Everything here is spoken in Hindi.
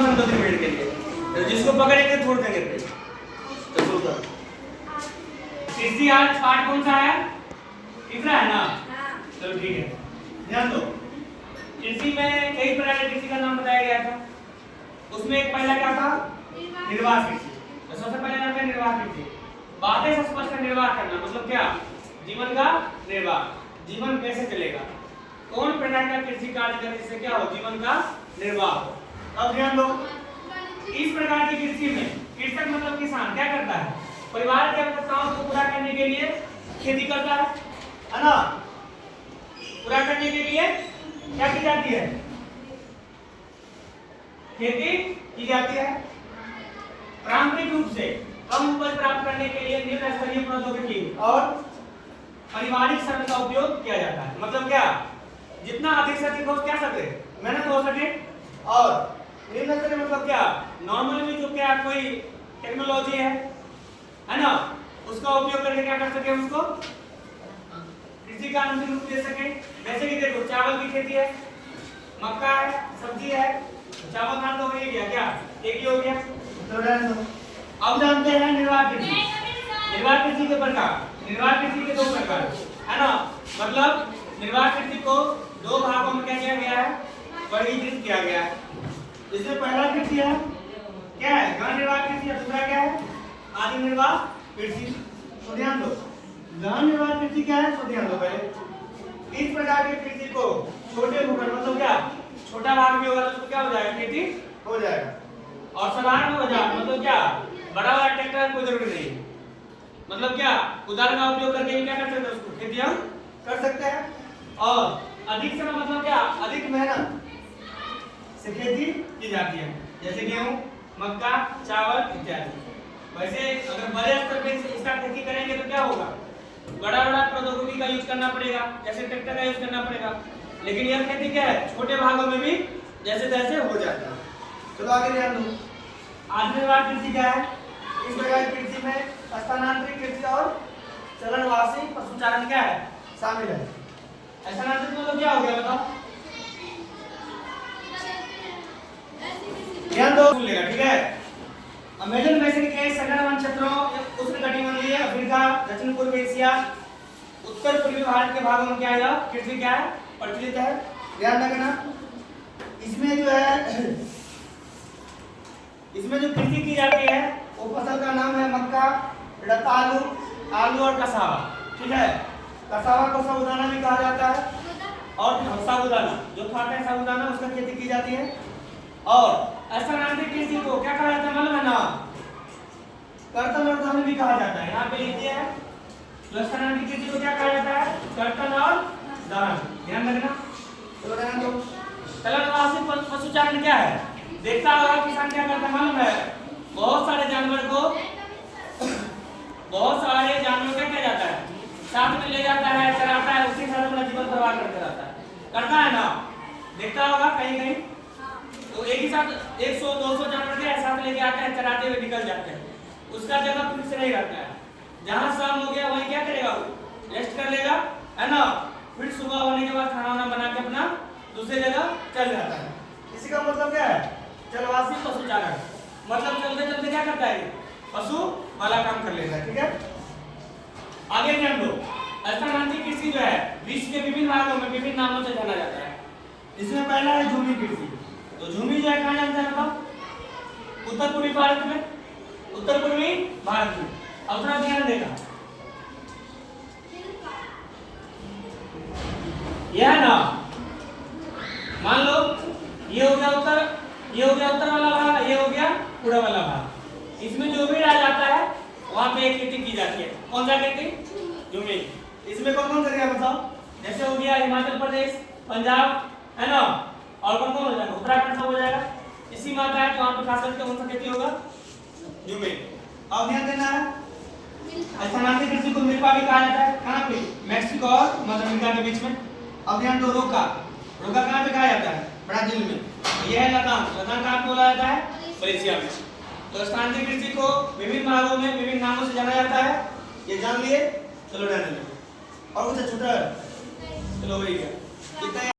हम 2-3 मिनट के लिए, तो जिसको पकड़ेंगे छोड़ देंगे फिर। तो शुरू कर। कृषि आज पाठ कौन सा है? तीसरा है ना? चलो ठीक है, ध्यान दो। कृषि में कई प्रकार के कृषि का नाम बताया गया था। उसमें एक पहला क्या था? निर्वाह कृषि। तो सबसे पहले नाम है निर्वाह कृषि। बातें स्पष्ट कर निर्वाह करना मतलब क्या? जीवन का निर्वाह, जीवन कैसे चलेगा, कौन प्रकार का कृषि कार्य करे जिससे क्या हो? जीवन का निर्वाह हो। अब ध्यान दो, इस प्रकार की कृषि में कृषक मतलब किसान क्या करता है? परिवार की आवश्यकताओं को पूरा करने के लिए खेती करता है ना? पूरा करने के लिए क्या की जाती है? खेती की जाती है। पारंपरिक रूप से कम उपज प्राप्त करने के लिए निम्न स्तरीय प्रौद्योगिकी और पारिवारिक श्रम का उपयोग किया जाता है। मतलब क्या? जितना अधिक से अधिक हो क्या सके, मेहनत हो सके। और निम्न स्तरीय मतलब क्या? नॉर्मल में जो क्या कोई टेक्नोलॉजी है ना, उसका उपयोग करके क्या कर सके, उसको कृषि का अनुकूल रूप दे सके। जैसे कि देखो चावल की खेती है, मक्का है, सब्जी है। चावल धान तो हो ही गया, क्या एक ही हो गया। तो अब जानते हैं निर्वाह कृषि। निर्वाह कृषि के प्रकार, निर्वाह कृषि के 2 प्रकार है ना। मतलब निर्वाह कृषि को 2 भागों में क्या किया गया है? वर्गीकृत किया गया है। इसमें पहला कृषि है क्या है? गहन निर्वाह कृषि। दूसरा क्या है? आदि निर्वाह कृषि। तो ध्यान दो, गहन निर्वाह कृषि क्या है? तो ध्यान दो पहले। इस प्रकार की कृषि को छोटे भूखंड मतलब क्या? छोटा भाग भी होगा तो क्या हो जाएगा? खेती हो जाएगा। और साधारण औजार मतलब क्या? बड़ा वाला ट्रैक्टर कोई जरूरी नहीं, मतलब क्या? कुदाल का उपयोग करके क्या कर सकते हैं? उसको खेती हम कर सकते हैं। और अधिक समय मतलब क्या? अधिक मेहनत से खेती की जाती है, जैसे गेहूं, मक्का, चावल इत्यादि। वैसे अगर बड़े स्तर पे इसका खेती करेंगे तो क्या होगा? बड़ा प्रौद्योगिकी का यूज करना पड़ेगा, जैसे ट्रैक्टर का यूज करना पड़ेगा। लेकिन यह खेती क्या है? छोटे भागों में भी जैसे तैसे हो जाता है। चलो आगे ध्यान दो, आधुनिक निर्वाह कृषि क्या है? इस प्रकार की कृषि में स्थानांतरित कृषि और चरणवासी पशुचारण क्या है? शामिल है। स्थानांतरित मतलब क्या हो गया बताओ? ध्यान दो, सुन लेगा ठीक है। अमेज़न बेसिन के सघन वन क्षेत्रों, उष्णकटिबंधीय अफ्रीका, दक्षिण पूर्व एशिया, उत्तर पूर्वी भारत के भागों में क्या है? कृषि क्या है? प्रचलित है। ध्यान रखना, इसमें जो है इसमें जो कृषि की जाती है वो फसल का नाम है मक्का, रतालू, आलू और कसावा। ठीक है, कसावा को साबूदाना भी कहा जाता है। और साबूदाना जो खाते हैं साबूदाना, उसका खेती की जाती है। और स्थानांतरित कृषि को क्या कहा जाता है मालूम है ना? कर्तन और दान भी कहा जाता है। यहाँ पे लिखिए है, स्थानांतरित कृषि को क्या कहा जाता है? कर्तन और दान। ध्यान रखना। चलो ध्यान दो, चरणवासी पशुचारण क्या है? देखता होगा किसान क्या करता है मालूम है? बहुत सारे जानवर को क्या जाता है? साथ में ले जाता है, चराता है, उसी साथ अपना जीवन बर्बाद करते रहता है। करता है ना? देखता होगा कहीं कहीं तो एक ही साथ 100-200 जानवर के साथ लेके आते हैं, चराते हुए निकल जाते हैं। उसका जगह फिक्स नहीं रहता है। जहां शाम हो गया वहीं क्या करेगा? रेस्ट कर लेगा, है ना? फिर सुबह होने के बाद खाना वाना बना के अपना दूसरी जगह चल जाता है। इसी का मतलब क्या है? चरवासी पशुचारण। मतलब चलते चलते क्या करता है? पशु वाला काम कर लेता है। ठीक है, आगे ध्यान दो। स्थानांतरित कृषि जो है विश्व के विभिन्न भागों में विभिन्न नामों से जाना जाता है। इसमें पहला है झूमी कृषि। तो झूमी जो है कहाँ जानते हैं बताओ? उत्तर पूर्वी भारत में, उत्तर पूर्वी भारत में। अब थोड़ा ध्यान देगा, यह है ना, मान लो ये हो गया उत्तर, ये हो गया उत्तर वाला भाग, ये हो गया पूर्व वाला भाग। इसमें जो भी राज्य आता है वहां पे एक खेती की जाती है। कौन सा खेती? झूमी। इसमें कौन कौन सा गया बताओ? जैसे हो गया हिमाचल प्रदेश, पंजाब, है ना? और कौन कौन हो जाएगा? उत्तराखंड सब हो जाएगा। इसी में आता है तो वहां पे खास करके कौन सा खेती होगा? झूमी। अब ध्यान देना है, स्थानांतरित कृषि को मिल्पा भी कहा जाता है। कहां पे? मैक्सिको और मध्य अमेरिका के बीच में। अब ध्यान दो, रोका। रोका कहां पे कहा जाता है? ब्राजील में। यह है लदान। लदान कहां पे बोला जाता है? मलेशिया में। तो स्थानांतरित कृषि को विभिन्न भागों में विभिन्न नामों से जाना जाता है, ये जान लिए। चलो रहने दो, और कुछ छोटा, चलो वही गया।